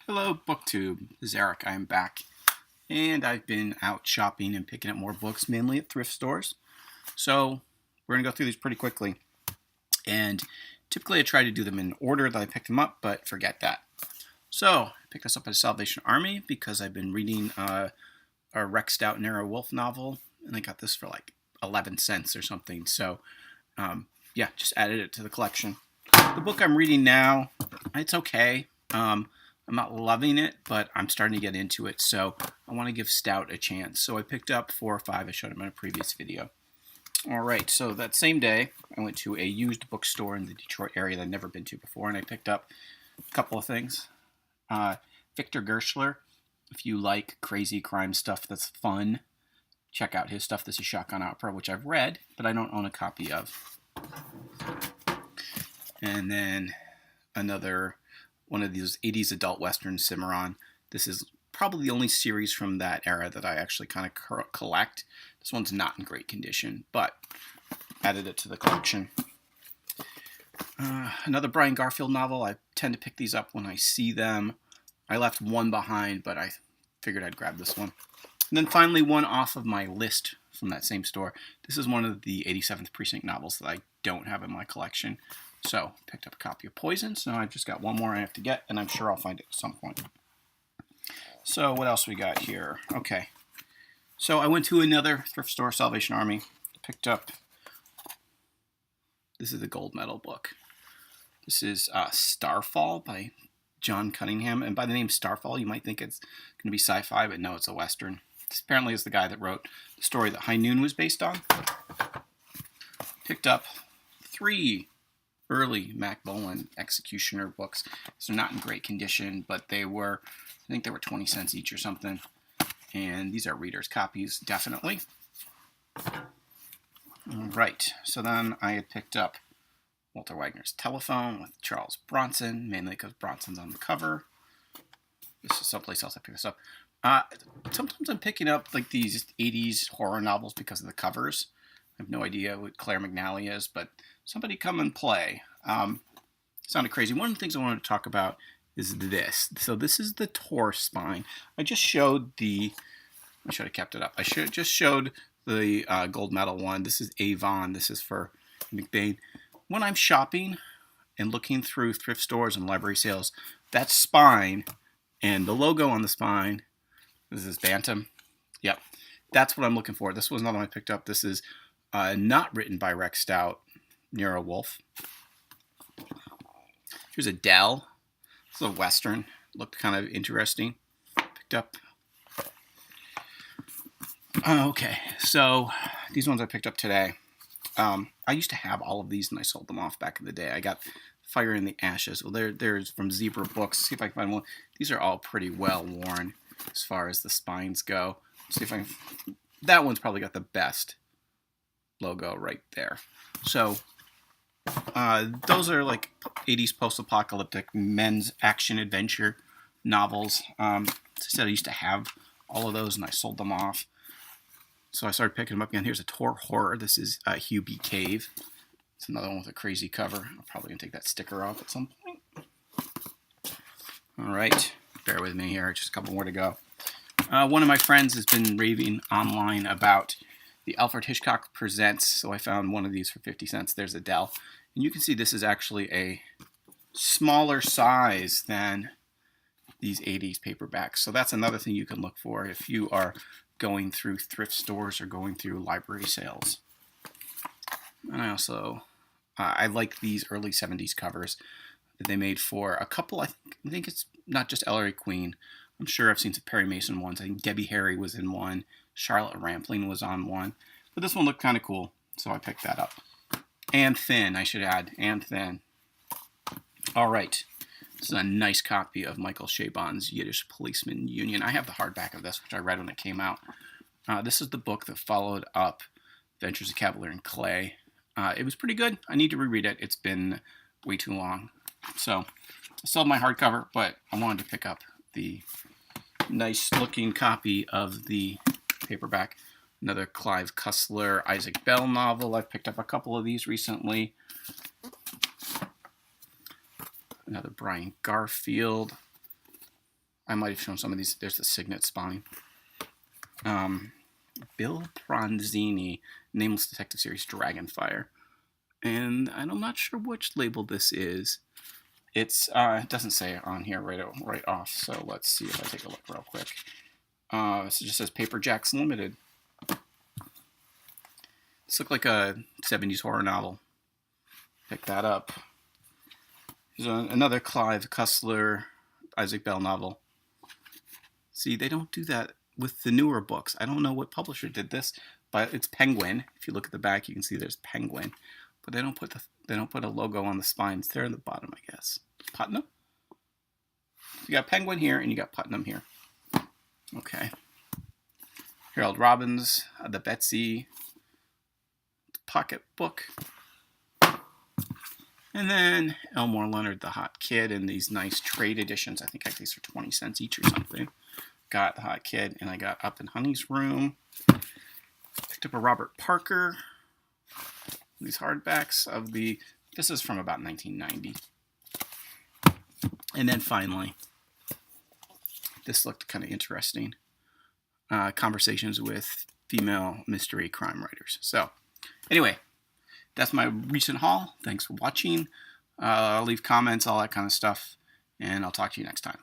Hello, booktube. This is Eric. I'm back, and I've been out shopping and picking up more books, mainly at thrift stores. So we're gonna go through these pretty quickly. And typically, I try to do them in order that I picked them up, but forget that. So I picked this up at Salvation Army because I've been reading a Rex Stout Nero Wolf novel, and I got this for like 11 cents or something. So yeah, just added it to the collection. The book I'm reading now, it's okay. I'm not loving it, but I'm starting to get into it, so I want to give Stout a chance. So I picked up 4 or 5. I showed them in a previous video. All right, so that same day, I went to a used bookstore in the Detroit area that I'd never been to before, and I picked up a couple of things. Victor Gershler, if you like crazy crime stuff that's fun, check out his stuff. This is Shotgun Opera, which I've read, but I don't own a copy of. And then another one of these 80s adult western, Cimarron. This is probably the only series from that era that I actually kind of collect. This one's not in great condition, but added it to the collection. Another Brian Garfield novel. I tend to pick these up when I see them. I left one behind, but I figured I'd grab this one. And then finally, one off of my list from that same store. This is one of the 87th Precinct novels that I don't have in my collection. So, picked up a copy of Poison, so I've just got one more I have to get, and I'm sure I'll find it at some point. So, what else we got here? Okay. So, I went to another thrift store, Salvation Army, picked up, this is the gold medal book. This is Starfall by John Cunningham, and by the name Starfall, you might think it's going to be sci-fi, but no, it's a western. This apparently is the guy that wrote the story that High Noon was based on. Picked up 3 early Mac Bolan Executioner books. So they're not in great condition, but I think they were 20 cents each or something. And these are readers' copies, definitely. All right, so then I had picked up Walter Wagner's Telephone with Charles Bronson, mainly because Bronson's on the cover. This is someplace else I picked this up. Sometimes I'm picking up like these 80s horror novels because of the covers. I have no idea what Claire McNally is, but somebody come and play. Sounded crazy. One of the things I wanted to talk about is this. So this is the Tor spine. I just showed I should have kept it up. I just showed the gold medal one. This is Avon. This is for McBain. When I'm shopping and looking through thrift stores and library sales, that spine and the logo on the spine, this is Bantam. Yep, that's what I'm looking for. This was another one I picked up. This is not written by Rex Stout, Nero Wolf. Here's Adele. This is a western. Looked kind of interesting. Picked up. Okay, so these ones I picked up today. I used to have all of these and I sold them off back in the day. I got Fire in the Ashes. Well, there's from Zebra Books. See if I can find one. These are all pretty well worn as far as the spines go. See if I can. That one's probably got the best logo right there. So those are like 80s post-apocalyptic men's action adventure novels. As I said, I used to have all of those and I sold them off. So I started picking them up again. Here's a Tor horror. This is Hugh B. Cave. It's another one with a crazy cover. I'm probably going to take that sticker off at some point. All right. Bear with me here. Just a couple more to go. One of my friends has been raving online about the Alfred Hitchcock Presents. So I found one of these for 50 cents. There's Adele. And you can see this is actually a smaller size than these 80s paperbacks. So that's another thing you can look for if you are going through thrift stores or going through library sales. And I also, I like these early 70s covers that they made for a couple, I think it's not just Ellery Queen. I'm sure I've seen some Perry Mason ones. I think Debbie Harry was in one. Charlotte Rampling was on one. But this one looked kind of cool, so I picked that up. And thin, I should add, and thin. All right. This is a nice copy of Michael Chabon's Yiddish Policeman Union. I have the hardback of this, which I read when it came out. This is the book that followed up Adventures of Cavalier and Clay. It was pretty good. I need to reread it. It's been way too long. So I still have my hardcover, but I wanted to pick up the nice looking copy of the paperback. Another Clive Cussler, Isaac Bell novel. I've picked up a couple of these recently. Another Brian Garfield. I might have shown some of these. There's the Signet Spine. Bill Pronzini, Nameless Detective Series, Dragonfire. And I'm not sure which label this is. It's it doesn't say on here right off, so let's see if I take a look real quick. So it just says Paper Jacks Limited. This looked like a 70s horror novel. Pick that up. There's another Clive Cussler, Isaac Bell novel. See, they don't do that with the newer books. I don't know what publisher did this, but it's Penguin. If you look at the back, you can see there's Penguin, but they don't put a logo on the spines. They're in the bottom, I guess. Putnam. You got Penguin here, and you got Putnam here. Okay. Harold Robbins, the Betsy pocket book. And then Elmore Leonard, The Hot Kid, and these nice trade editions. I think these are 20 cents each or something. Got The Hot Kid, and I got Up in Honey's Room. Picked up a Robert Parker. These hardbacks of this is from about 1990. And then finally, this looked kind of interesting. Conversations with female mystery crime writers. So, anyway, that's my recent haul. Thanks for watching. I'll leave comments, all that kind of stuff, and I'll talk to you next time.